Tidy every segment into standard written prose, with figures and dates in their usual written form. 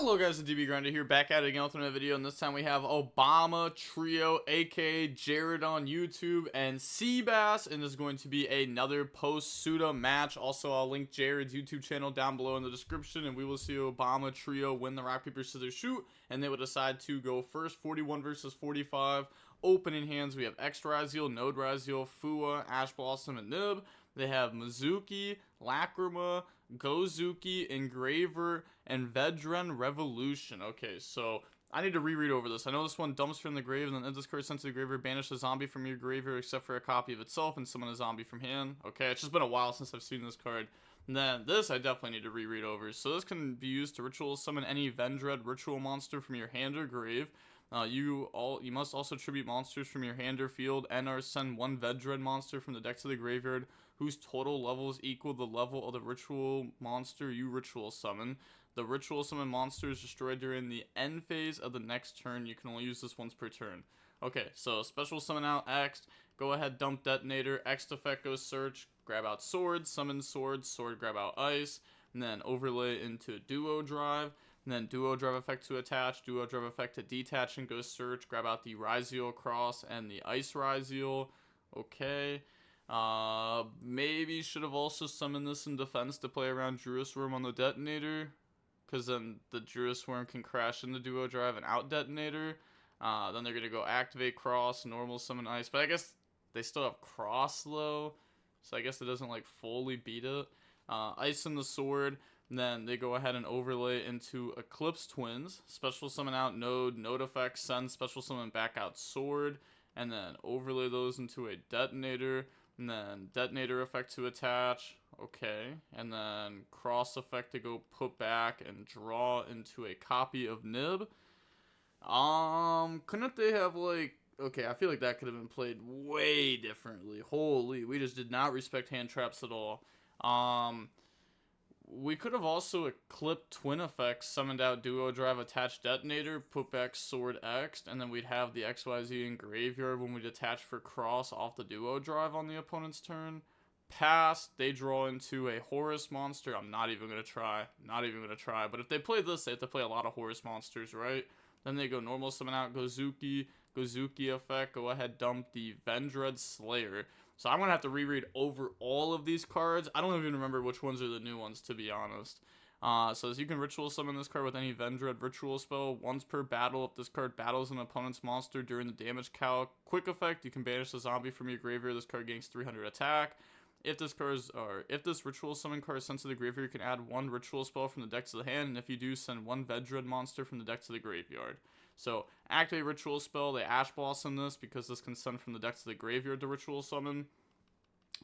Hello guys, the DB Grinder here, back at it again with another video, and this time we have Obama Trio, aka Jared on YouTube, and Seabass, and this is going to be another post-SUDA match. Also, I'll link Jared's YouTube channel down below in the description, and we will see Obama Trio win the rock, paper, scissors, shoot, and they will decide to go first, 41 versus 45. Opening hands, we have X Ryzeal, Node Ryzeal, Fua, Ash Blossom, and Nib. They have Mizuki, Lacrima, Gozuki, Engraver, and Vendread Revolution. Okay, so I need to reread over this. I know this one dumps from the grave, and then this card sent to the graveyard, banish a zombie from your graveyard except for a copy of itself, and summon a zombie from hand. Okay, it's just been a while since I've seen this card. And then this I definitely need to reread over. So this can be used to ritual summon any Vendread ritual monster from your hand or grave. You must also tribute monsters from your hand or field, and/or send one Vendread monster from the deck to the graveyard whose total levels equal the level of the ritual monster you ritual summon. The ritual summon monster is destroyed during the end phase of the next turn. You can only use this once per turn. Okay, so special summon out X, go ahead, dump detonator, X effect goes search, grab out sword, summon sword, sword grab out ice, and then overlay into duo drive. And then duo drive effect to attach, duo drive effect to detach and go search, grab out the Ryzeal cross and the ice Ryzeal. Okay. Maybe should have also summoned this in defense to play around Druid Worm on the detonator, because then the Druid Worm can crash in the duo drive and out detonator. Then they're gonna go activate cross, normal summon ice, but I guess they still have cross though, so I guess it doesn't like fully beat it. Ice in the sword. And then they go ahead and overlay into Eclipse Twins. Special summon out Node, Node effect, send special summon back out Sword. And then overlay those into a Detonator. And then Detonator effect to attach. Okay. And then Cross effect to go put back and draw into a copy of Nib. Couldn't they have like... Okay, I feel like that could have been played way differently. Holy, we just did not respect hand traps at all. We could have also Eclipsed Twin effects, summoned out Duo Drive, attached Detonator, put back Sword X, and then we'd have the XYZ in Graveyard when we detach for Cross off the Duo Drive on the opponent's turn. Pass, they draw into a Horus monster. I'm not even going to try. Not even going to try. But if they play this, they have to play a lot of Horus monsters, right? Then they go normal summon out Gozuki, Gozuki effect, go ahead, dump the Vendread Slayer. So I'm going to have to reread over all of these cards. I don't even remember which ones are the new ones, to be honest. So as you can ritual summon this card with any Vendread ritual spell once per battle. If this card battles an opponent's monster during the damage calc, quick effect, you can banish the zombie from your graveyard. This card gains 300 attack. If this ritual summon card is sent to the graveyard, you can add one ritual spell from the deck to the hand, and if you do, send one Vendread monster from the deck to the graveyard. So, activate ritual spell, they Ash Blossom this, because this can send from the deck to the graveyard to ritual summon.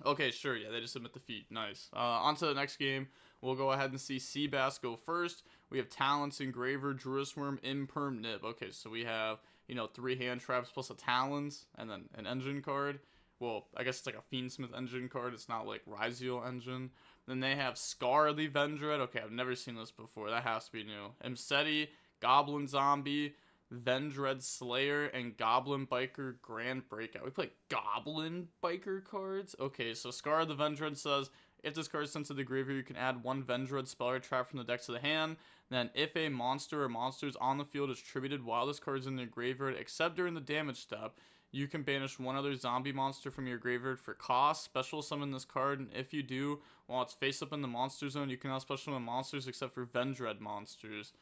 Okay, sure, yeah, they just submit defeat. Nice. On to the next game. We'll go ahead and see Seabass go first. We have Talents, Engraver, Druid Worm, Imperm, Nib. Okay, so we have, 3 hand traps plus a Talents, and then an engine card. Well, I guess it's like a Fiendsmith engine card. It's not like Ryzeal engine. Then they have Scar the Vendread. Okay, I've never seen this before. That has to be new. Imseti, Goblin Zombie, Vendread Slayer, and Goblin Biker Grand Breakout. We play Goblin Biker cards? Okay, so Scar the Vendread says, if this card is sent to the graveyard, you can add one Vendread spell or trap from the deck to the hand. Then, if a monster or monsters on the field is tributed while this card is in the graveyard, except during the damage step, you can banish one other zombie monster from your graveyard for cost. Special summon this card, and if you do, while it's face up in the monster zone, you can now special summon monsters except for Vendread monsters.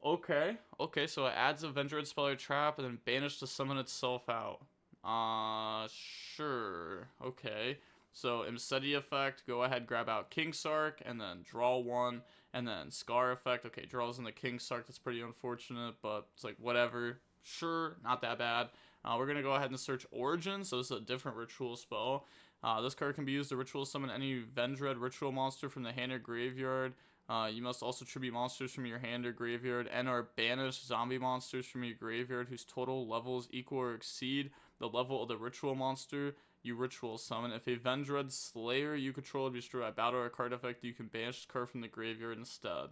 Okay, so it adds a Vendread spell or trap, and then banish to summon itself out. Sure, okay. So, Imseti effect, go ahead, grab out King Sark, and then draw one, and then Scar effect, okay, draws in the King Sark, that's pretty unfortunate, but it's like, whatever. Sure, not that bad. We're going to go ahead and search Origin, so this is a different ritual spell. This card can be used to ritual summon any Vendread ritual monster from the hand or graveyard. You must also tribute monsters from your hand or graveyard, and/or banish zombie monsters from your graveyard whose total levels equal or exceed the level of the ritual monster you ritual summon. If a Vendread Slayer you control is destroyed by battle or card effect, you can banish this card from the graveyard instead.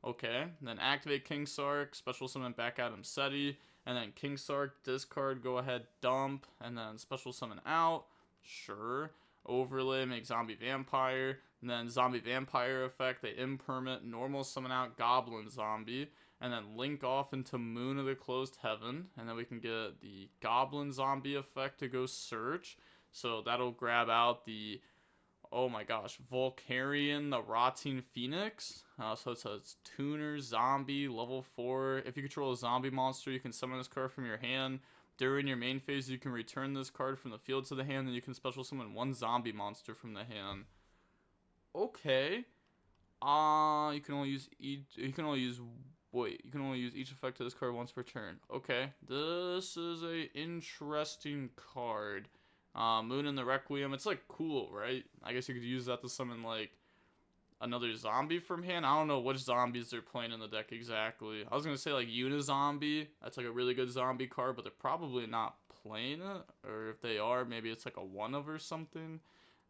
Okay, then activate King Sark, special summon back out Imseti, and then King Sark, discard, go ahead, dump, and then special summon out. Sure. Overlay, make zombie vampire. And then zombie vampire effect, they impermanent normal summon out goblin zombie, and then link off into Moon of the Closed Heaven, and then we can get the goblin zombie effect to go search. So that'll grab out the, oh my gosh, Volcarian, the Rotting Phoenix. So it's a tuner zombie, level 4. If you control a zombie monster, you can summon this card from your hand. During your main phase, you can return this card from the field to the hand, and you can special summon one zombie monster from the hand. Okay. You can only use each effect of this card once per turn. Okay. This is a interesting card. Moon in the Requiem. It's like cool, right? I guess you could use that to summon like another zombie from hand. I don't know which zombies they're playing in the deck exactly. I was gonna say like Unizombie. That's like a really good zombie card, but they're probably not playing it. Or if they are, maybe it's like a one of or something.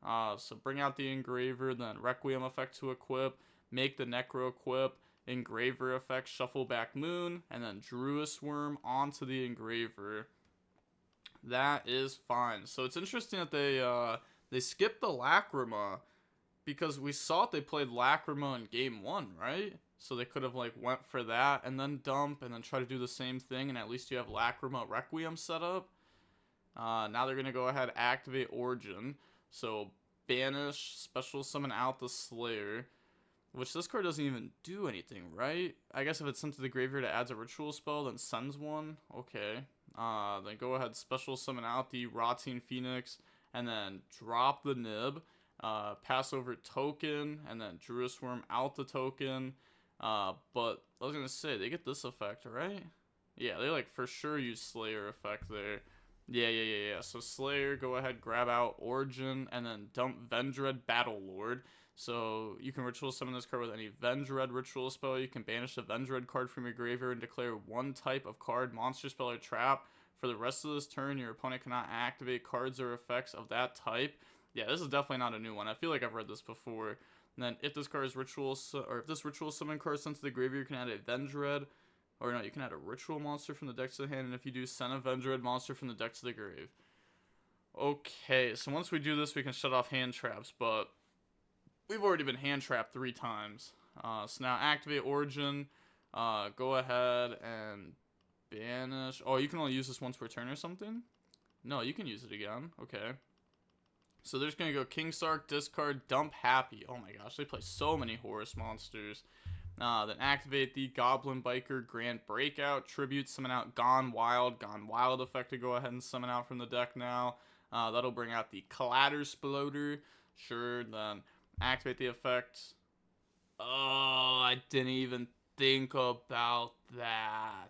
So bring out the Engraver, then Requiem effect to equip, make the Necro equip, Engraver effect, shuffle back Moon, and then Druis Worm onto the Engraver. That is fine. So it's interesting that they skipped the Lacrima, because we saw they played Lacrima in game 1, right? So they could have like went for that and then dump and then try to do the same thing, and at least you have Lacrima Requiem set up. Now they're gonna go ahead activate Origin. So banish, special summon out the Slayer, which this card doesn't even do anything, right? I guess if it's sent to the graveyard, it adds a ritual spell, then sends one. Okay. Then go ahead, special summon out the Rotting Phoenix, and then drop the Nib. Pass over token, and then Druis Worm out the token. But I was gonna say, they get this effect, right? Yeah, they like for sure use Slayer effect there. Yeah. So Slayer, go ahead, grab out Origin, and then dump Vendread Battlelord. So you can ritual summon this card with any Vendread ritual spell. You can banish a Vendread card from your graveyard and declare one type of card, monster, spell, or trap. For the rest of this turn, your opponent cannot activate cards or effects of that type. Yeah, this is definitely not a new one. I feel like I've read this before. And then if this card is if this ritual summon card sent to the graveyard, you can add a Vendread. Or no, you can add a ritual monster from the deck to the hand, and if you do, send a Vendread monster from the deck to the grave. Okay, so once we do this, we can shut off hand traps, but we've already been hand trapped 3 times. So now activate Origin. Go ahead and banish. Oh, you can only use this once per turn or something? No, you can use it again. Okay. So they're just going to go King Sark, discard, dump Happy. Oh my gosh, they play so many Horus monsters. Then activate the Goblin Biker Grand Breakout. Tribute, summon out Gone Wild. Gone Wild effect to go ahead and summon out from the deck now. That'll bring out the Clattersploder. Sure, then activate the effect. Oh, I didn't even think about that.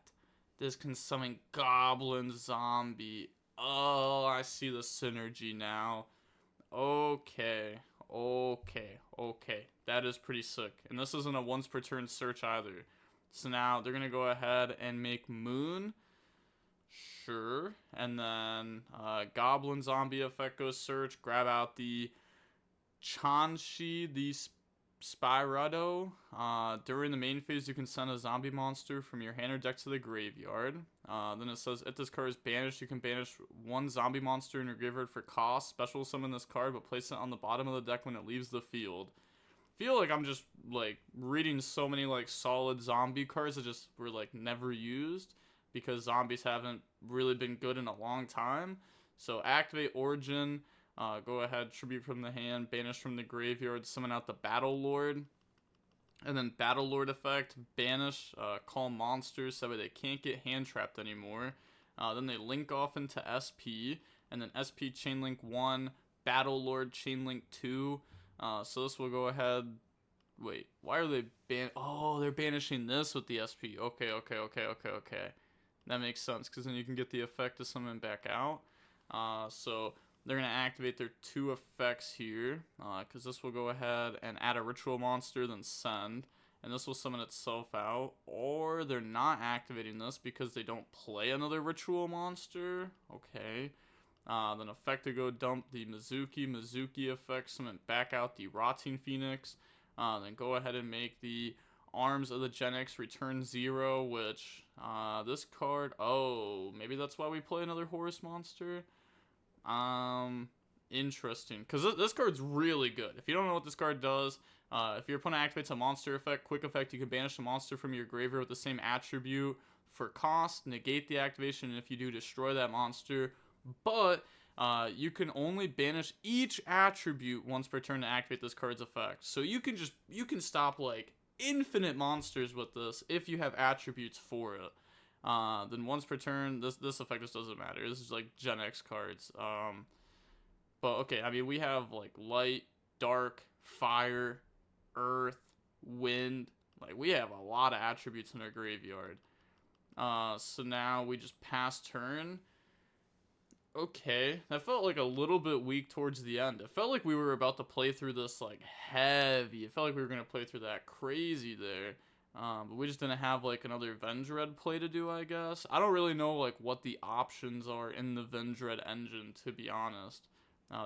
This can summon Goblin Zombie. Oh, I see the synergy now. Okay. That is pretty sick. And this isn't a once per turn search either. So now they're going to go ahead and make Moon. Sure. And then Goblin Zombie effect goes search. Grab out the Chanshi, the Spyrodo. During the main phase, you can send a zombie monster from your hand or deck to the graveyard. Then it says, if this card is banished, you can banish one zombie monster in your graveyard for cost. Special summon this card, but place it on the bottom of the deck when it leaves the field. Feel like I'm just like reading so many like solid zombie cards that just were like never used, because zombies haven't really been good in a long time. So activate Origin. Go ahead, tribute from the hand, banish from the graveyard, summon out the Battlelord. And then Battlelord effect, banish, call monsters so that they can't get hand trapped anymore. Then they link off into SP, and then SP Chainlink 1, Battlelord Chainlink 2. So this will go ahead. Wait, why are they Oh, they're banishing this with the SP. Okay. That makes sense, because then you can get the effect to summon back out. So they're going to activate their 2 effects here, because this will go ahead and add a ritual monster, then send, and this will summon itself out. Or they're not activating this because they don't play another ritual monster. Okay. Then effect to go dump the Mizuki effect, summon back out the Rotting Phoenix. Then go ahead and make the Arms of the Gen X return 0, which this card, oh, maybe that's why we play another Horus monster. Interesting, because this card's really good. If you don't know what this card does, if your opponent activates a monster effect, quick effect, you can banish a monster from your graveyard with the same attribute for cost, negate the activation, and if you do, destroy that monster. But you can only banish each attribute once per turn to activate this card's effect. So you can stop like infinite monsters with this if you have attributes for it. Then once per turn, this effect just doesn't matter. This is like Gen X cards. But okay, I mean, we have like light, dark, fire, earth, wind. Like, we have a lot of attributes in our graveyard. So now we just pass turn. Okay, that felt like a little bit weak towards the end. It felt like we were about to play through this like heavy. It felt like we were going to play through that crazy there. But we just didn't have like another Vendread play to do, I guess. I don't really know like what the options are in the Vendread engine, to be honest.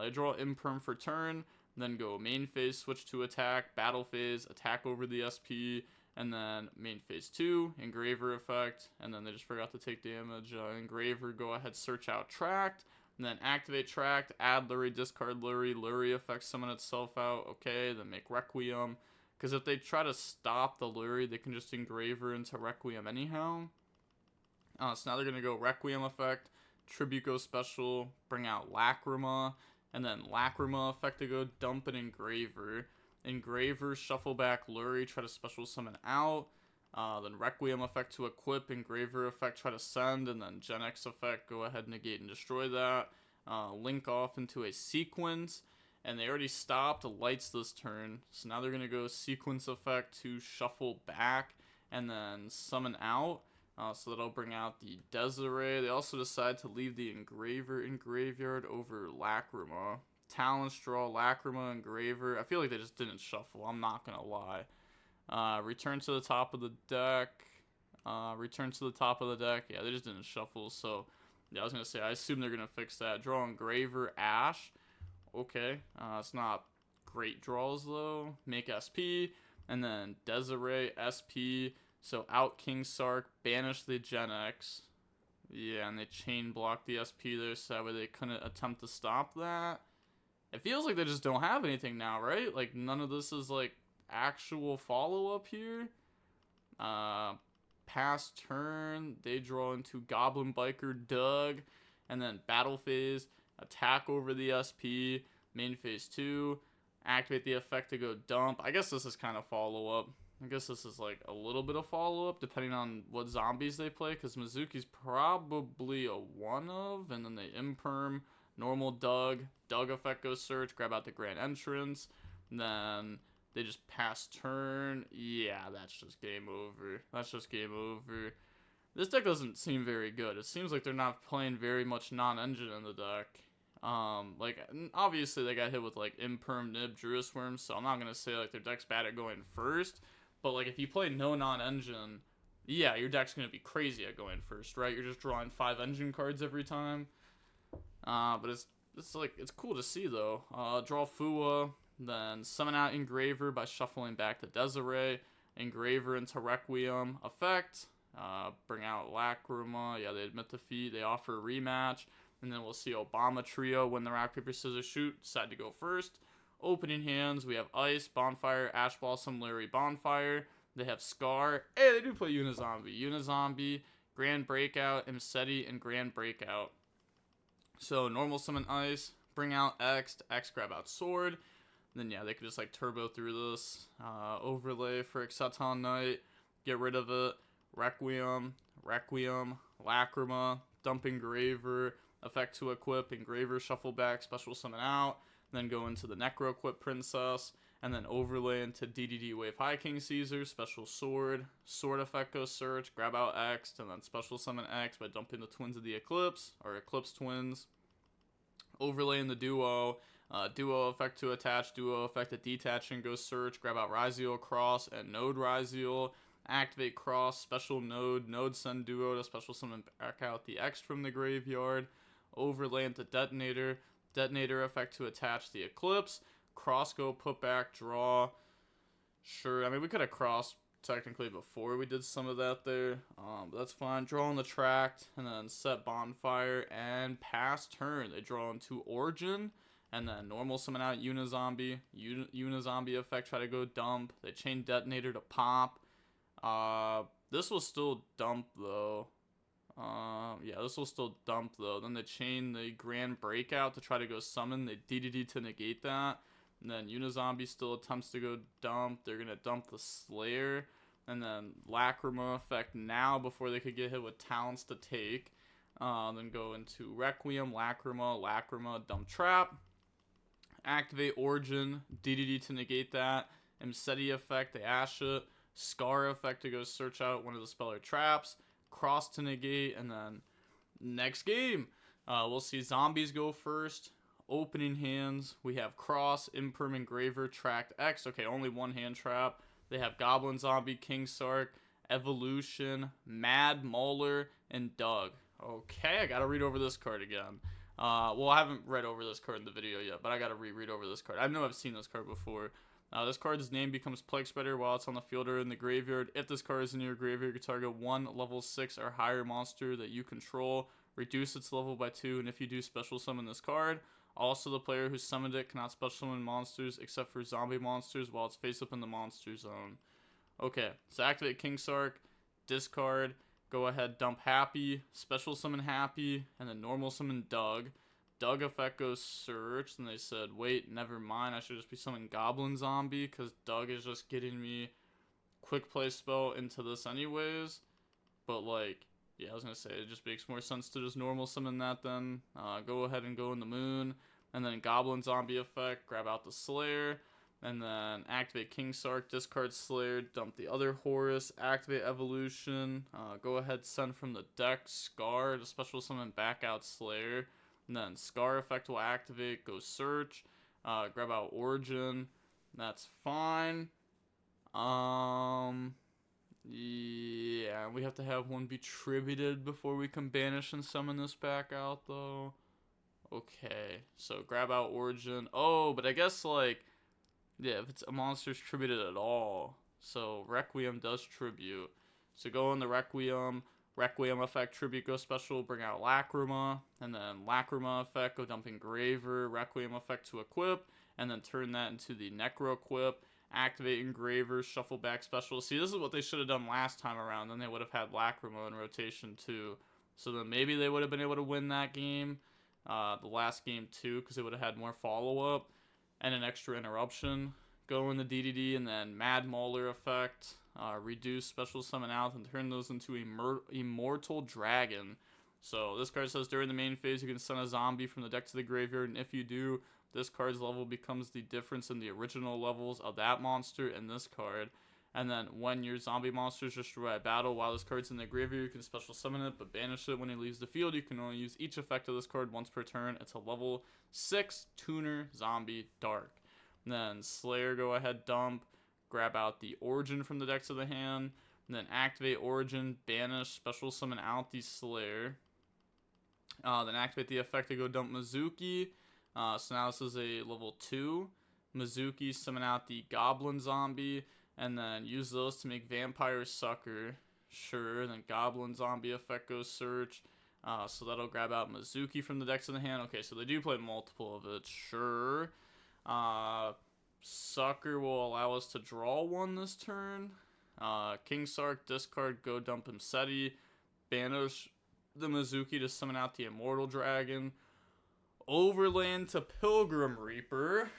They draw Imperm for turn, then go main phase, switch to attack, battle phase, attack over the SP, and then main phase 2, Engraver effect, and then they just forgot to take damage. Engraver, go ahead, search out Tract, and then activate Tract, add Lurie, discard Lurie, Lurie effect, summon itself out, okay, then make Requiem, because if they try to stop the Lurie, they can just Engraver into Requiem anyhow. So now they're going to go Requiem effect, Tribute goes special, bring out Lacrima, and then Lacrima effect to go dump an Engraver. Engraver, shuffle back Lurie, try to special summon out. Then Requiem effect to equip, Engraver effect, try to send, and then Gen X effect, go ahead, negate, and destroy that. Link off into a sequence, and they already stopped lights this turn, so now they're going to go sequence effect to shuffle back, and then summon out. So that'll bring out the Desiree. They also decide to leave the Engraver in graveyard over Lacrima. Talents draw Lacrima, Engraver. I feel like they just didn't shuffle, I'm not gonna lie. Return to the top of the deck. Return to the top of the deck. Yeah, they just didn't shuffle, so yeah, I was gonna say, I assume they're gonna fix that. Draw Engraver, Ash. Okay, it's not great draws though. Make SP, and then Desiree, SP. So out King Sark, banish the Gen X. Yeah, and they chain block the SP there, so that way they couldn't attempt to stop that. It feels like they just don't have anything now, right? Like, none of this is, like, actual follow-up here. Pass turn, they draw into Goblin Biker Doug, and then battle phase, attack over the SP, main phase 2, activate the effect to go dump. I guess this is kind of follow-up. I guess this is like a little bit of follow-up depending on what zombies they play, because Mizuki's probably a one-of, and then they Imperm, normal Doug effect goes search, grab out the Grand Entrance, then they just pass turn. Yeah, that's just game over. That's just game over. This deck doesn't seem very good. It seems like they're not playing very much non-engine in the deck. Like, obviously they got hit with like Imperm, Nib, Druid Worm, so I'm not gonna say like their deck's bad at going first. But, like, if you play no non-engine, yeah, your deck's going to be crazy at going first, right? You're just drawing 5 engine cards every time. But it's cool to see, though. Draw Fua, then summon out Engraver by shuffling back to Desiree. Engraver into Requiem. Effect. Bring out Lacrima. Yeah, they admit defeat. They offer a rematch. And then we'll see Obama Trio win the rock, paper, scissors, shoot. Decide to go first. Opening hands, we have Ice, Bonfire, Ash Blossom, Lurie, Bonfire. They have Scar. Hey, they do play Unizombie. Unizombie, Grand Breakout, Imseti, and Grand Breakout. So, normal summon Ice, bring out X, grab out Sword. Then, yeah, they could just, like, turbo through this. Overlay for Exceton Knight, get rid of it. Requiem, Lacrima, dump Engraver, effect to equip, Engraver, shuffle back, special summon out. Then go into the Necro Equip Princess, and then overlay into DDD Wave High King Caesar, special sword effect goes search, grab out X, and then special summon X by dumping the Twins of the Eclipse, or Eclipse Twins. Overlay in the Duo, Duo effect to attach, Duo effect to detach and go search, grab out Ryzeal Cross and Node Ryzeal, activate Cross, special Node send Duo to special summon back out the X from the graveyard. Overlay into Detonator effect to attach the Eclipse, Cross go, put back, draw. Sure, I mean, we could have crossed technically before we did some of that there, but that's fine. Draw on the Tract, and then set Bonfire, and pass turn. They draw into Origin, And then normal summon out Unizombie. Unizombie effect, try to go dump. They chain detonator to pop. This will still dump though. Yeah, this will still dump though. Then they chain the Grand Breakout to try to go summon. They DDD to negate that. And then Unizombie still attempts to go dump. They're gonna dump the Slayer. And then Lacrima effect now before they could get hit with talents to take. Then go into Requiem, Lacrima, dump trap. Activate Origin, DDD to negate that. Mseti effect, they ash it. Scar effect to go search out one of the speller traps. Cross to negate, and then next game. We'll see zombies go first. Opening hands, we have Cross, Imperm, Engraver, Tract X. Okay, only one hand trap. They have Goblin Zombie, King Sark, Evolution, Mad Mauler, and Doug. Okay, I gotta read over this card again. Well, I haven't read over this card in the video yet, but I gotta reread over this card. I know I've seen this card before. This card's name becomes Plague Spider while it's on the field or in the graveyard. If this card is in your graveyard, you can target one level 6 or higher monster that you control. Reduce its level by 2, and if you do, special summon this card. Also, the player who summoned it cannot special summon monsters except for zombie monsters while it's face up in the monster zone. Okay, so activate King Sark, discard, go ahead, dump Happy, special summon Happy, and then normal summon Doug. Doug effect goes search, and they said, wait, never mind, I should just be summoning Goblin Zombie, because Doug is just getting me quick play spell into this anyways. But like, yeah, I was gonna say, it just makes more sense to just normal summon that then. Go ahead and go in the moon, and then Goblin Zombie effect, grab out the Slayer, and then activate King Sark, discard Slayer, dump the other Horus, activate Evolution, go ahead, send from the deck Scar to special summon back out Slayer, and then Scar effect will activate, go search, grab out Origin, that's fine. Yeah, we have to have one be tributed before we can banish and summon this back out, though. Okay, so grab out Origin. Oh, but I guess, like, yeah, if it's a monster's tributed at all. So Requiem does tribute. So go in the Requiem effect, tribute, go special, bring out Lacrima. And then Lacrima effect, go dump Engraver, Requiem effect to equip. And then turn that into the Necro equip. Activate Engraver, shuffle back special. See, this is what they should have done last time around. Then they would have had Lacrima in rotation too. So then maybe they would have been able to win that game. The last game too, because they would have had more follow-up. And an extra interruption. Go in the DDD and then Mad Mauler effect. Reduce, special summon out, and turn those into Immortal Dragon. So this card says during the main phase you can send a zombie from the deck to the graveyard, and if you do, this card's level becomes the difference in the original levels of that monster and this card. And then when your zombie monster is destroyed at battle while this card's in the graveyard, you can special summon it, but banish it when it leaves the field. You can only use each effect of this card once per turn. It's a level 6 tuner zombie dark. And then Slayer, go ahead, dump, grab out the Origin from the decks of the hand, and then activate Origin, banish, special summon out the Slayer. Then activate the effect to go dump Mizuki. So now this is a level 2. Mizuki, summon out the Goblin Zombie, and then use those to make Vampire Sucker. Sure, then Goblin Zombie effect goes search. So that'll grab out Mizuki from the decks of the hand. Okay, so they do play multiple of it. Sure. Sucker will allow us to draw one this turn. King Sark, discard, go dump Mseti. Banish the Mizuki to summon out the Immortal Dragon. Overland to Pilgrim Reaper.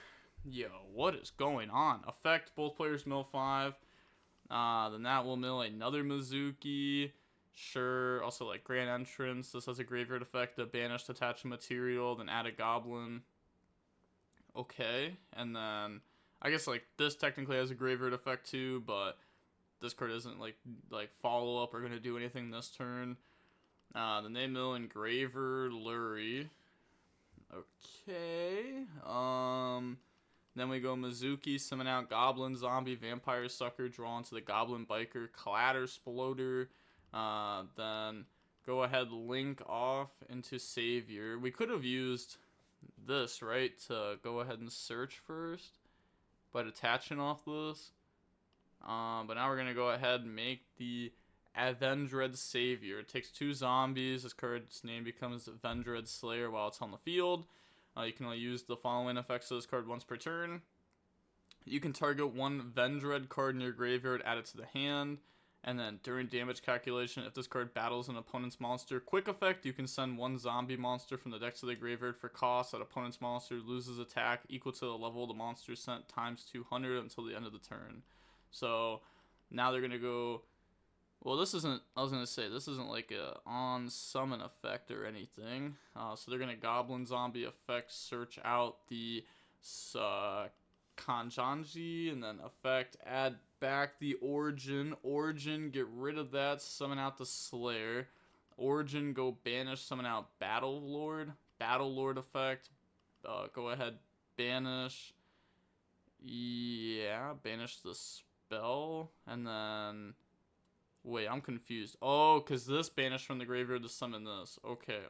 Yo, what is going on? Effect, both players mill 5. Then that will mill another Mizuki. Sure. Also, like, Grand Entrance. This has a graveyard effect to banish detached material, then add a Goblin. Okay. And then, I guess, like, this technically has a graveyard effect too, but this card isn't, like follow up or going to do anything this turn. Then they mill Engraver, Lurie. Okay. Then we go Mizuki, summon out Goblin Zombie, Vampire Sucker, draw into the Goblin Biker, Clatter Sploder. Then go ahead, link off into Savior. We could have used this, right, to go ahead and search first, but attaching off this. But now we're going to go ahead and make the Vendread Savior. It takes 2 zombies. This card's name becomes Vendread Slayer while it's on the field. You can only use the following effects of this card once per turn. You can target one Vendread card in your graveyard, add it to the hand. And then during damage calculation, if this card battles an opponent's monster, quick effect, you can send one zombie monster from the deck to the graveyard for cost. That opponent's monster loses attack equal to the level of the monster sent times 200 until the end of the turn. So now they're going to go... Well, this isn't... I was going to say, this isn't like a on-summon effect or anything. So they're going to Goblin Zombie effect, search out the... Kanjanji, and then effect, add back the Origin, get rid of that, summon out the Slayer, Origin, go banish, summon out Battle Lord effect, go ahead, banish, banish the spell, and then, wait, I'm confused, oh, because this banished from the graveyard to summon this, okay,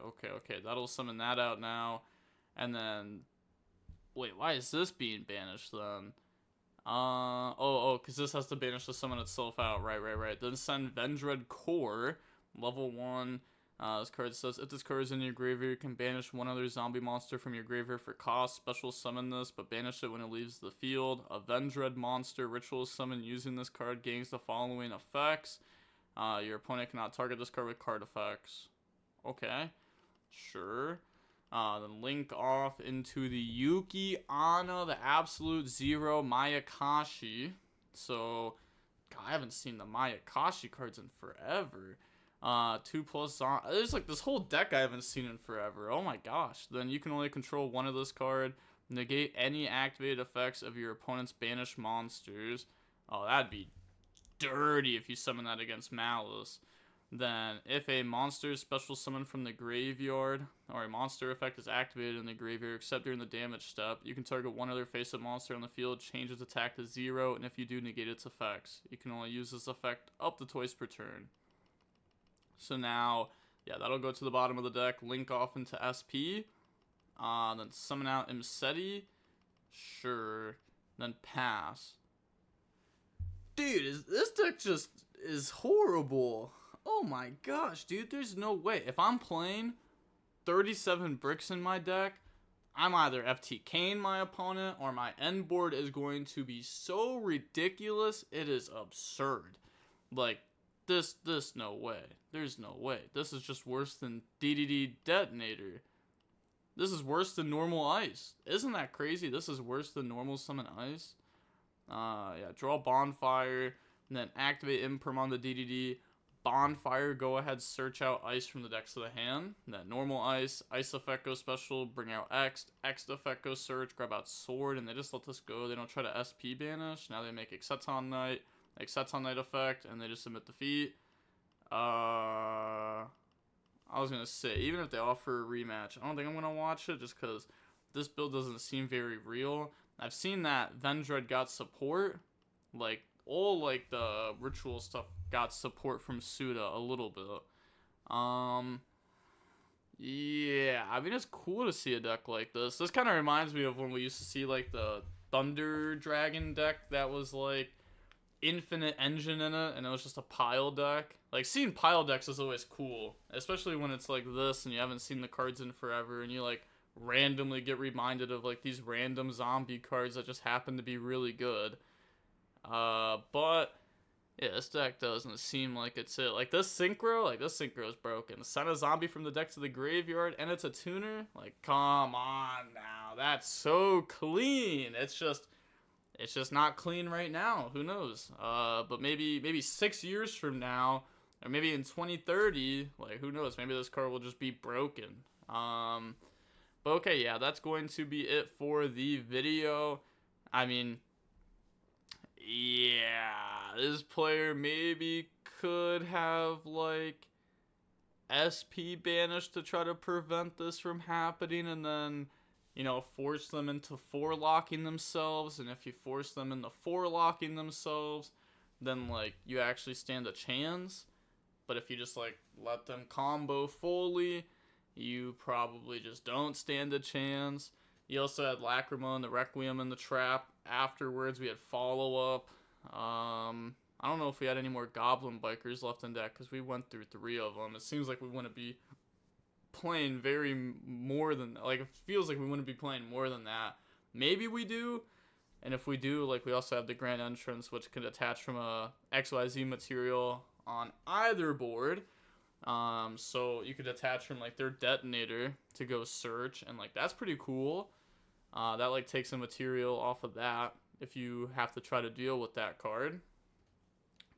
that'll summon that out now, and then, wait, why is this being banished then? Because this has to banish to summon itself out. Right. Then send Vendread Core, level 1. This card says, if this card is in your graveyard, you can banish one other zombie monster from your graveyard for cost. Special summon this, but banish it when it leaves the field. A Vendread monster ritual summon using this card gains the following effects. Your opponent cannot target this card with card effects. Okay, sure. Then link off into the Yuki Ana, the Absolute Zero Mayakashi. So, God, I haven't seen the Mayakashi cards in forever. 2+, there's like this whole deck I haven't seen in forever. Oh my gosh. Then you can only control one of this card. Negate any activated effects of your opponent's banished monsters. Oh, that'd be dirty if you summon that against Malice. Then, if a monster is special summoned from the graveyard, or a monster effect is activated in the graveyard except during the damage step, you can target one other face-up monster on the field, change its attack to 0, and if you do, negate its effects. You can only use this effect up to twice per turn. So now, yeah, that'll go to the bottom of the deck, link off into SP, then summon out Imseti, sure, then pass. Dude, this deck just is horrible. Oh my gosh, dude, there's no way. If I'm playing 37 bricks in my deck, I'm either FTKing my opponent or my end board is going to be so ridiculous, it is absurd. Like, this no way. There's no way. This is just worse than DDD Detonator. This is worse than normal ice. Isn't that crazy? This is worse than normal summon ice. Yeah, draw Bonfire, and then activate Imperm on the DDD. Bonfire, go ahead, search out ice from the decks to the hand. Then normal ice effect goes special, bring out X effect goes search, grab out Sword, and they just let this go. They don't try to SP banish. Now they make Exceton Knight effect, and they just submit defeat. I was gonna say, even if they offer a rematch, I don't think I'm gonna watch it just because this build doesn't seem very real. I've seen that Vendread got support, like all like the ritual stuff got support from SUDA a little bit. Yeah, I mean, it's cool to see a deck like this. This kind of reminds me of when we used to see like the Thunder Dragon deck that was like infinite engine in it, and it was just a pile deck. Like, seeing pile decks is always cool, especially when it's like this and you haven't seen the cards in forever, and you like randomly get reminded of like these random zombie cards that just happen to be really good. But yeah, this deck doesn't seem like it's it. Like, this synchro is broken. Send a zombie from the deck to the graveyard, and it's a tuner? Like, come on now. That's so clean. It's just not clean right now. Who knows? But maybe 6 years from now, or maybe in 2030, like, who knows? Maybe this card will just be broken. But okay, yeah, that's going to be it for the video. I mean, yeah, this player maybe could have, like, SP banished to try to prevent this from happening, and then, you know, force them into 4-locking themselves, and if you force them into 4-locking themselves, then, like, you actually stand a chance. But if you just, like, let them combo fully, you probably just don't stand a chance. You also had Lacrima and the Requiem and the Trap. Afterwards, we had follow-up. I don't know if we had any more Goblin Bikers left in deck, because we went through 3 of them. It seems like we wouldn't be playing more than, like, it feels like we wouldn't be playing more than that. Maybe we do. And if we do, like, we also have the Grand Entrance, which could attach from a XYZ material on either board. So you could attach from, like, their detonator to go search, and, like, that's pretty cool. That, like, takes some material off of that if you have to try to deal with that card.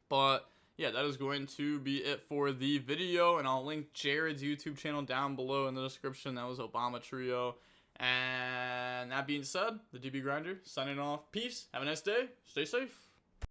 But yeah, that is going to be it for the video, and I'll link Jared's YouTube channel down below in the description. That was Obama Trio. And that being said, the DB Grinder signing off. Peace. Have a nice day. Stay safe.